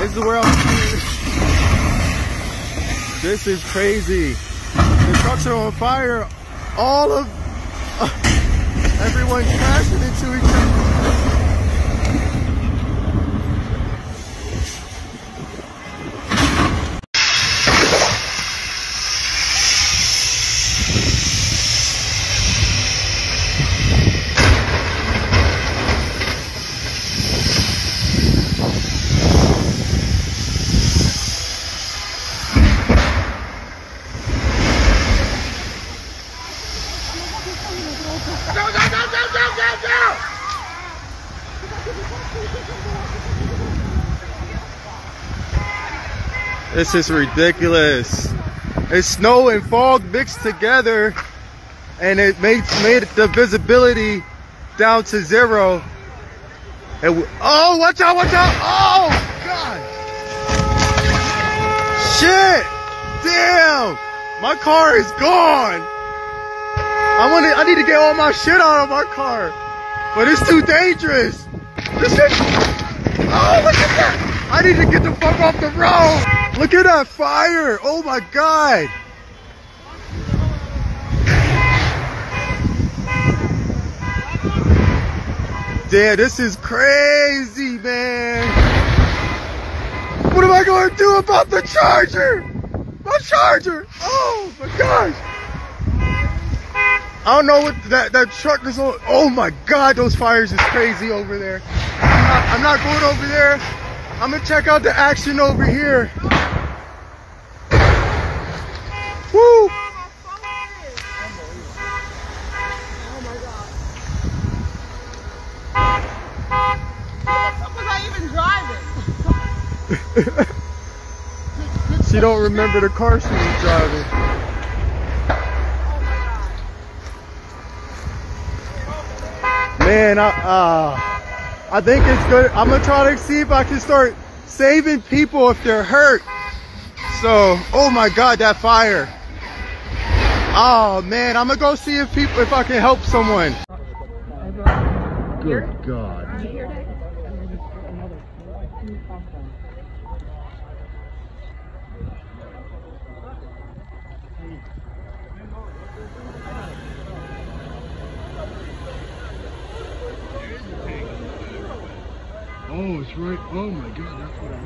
This is where I'm. This is crazy. The trucks are on fire. All of everyone crashing into each other. This is ridiculous. It's snow and fog mixed together, and it made the visibility down to 0. And oh, watch out, watch out. Oh, God. Shit. Damn. My car is gone. I need to get all my shit out of my car. But it's too dangerous. This is, oh, look at that. I need to get the fuck off the road. Look at that fire. Oh my God. Damn, this is crazy, man. What am I going to do about the charger? My charger. Oh my gosh. I don't know what that truck is on. Oh my God, those fires is crazy over there. I'm not going over there. I'm gonna check out the action over here. Woo! Oh my God. Was I even driving? She don't remember the car she was driving. Man, I think it's good. I'm gonna try to see if I can start saving people if they're hurt. So, oh my God, that fire. Oh man, I'm gonna go see if I can help someone. Good God. Oh, it's right. Oh my God, that's what I'm.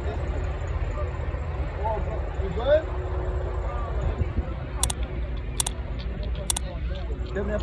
You good? Give me a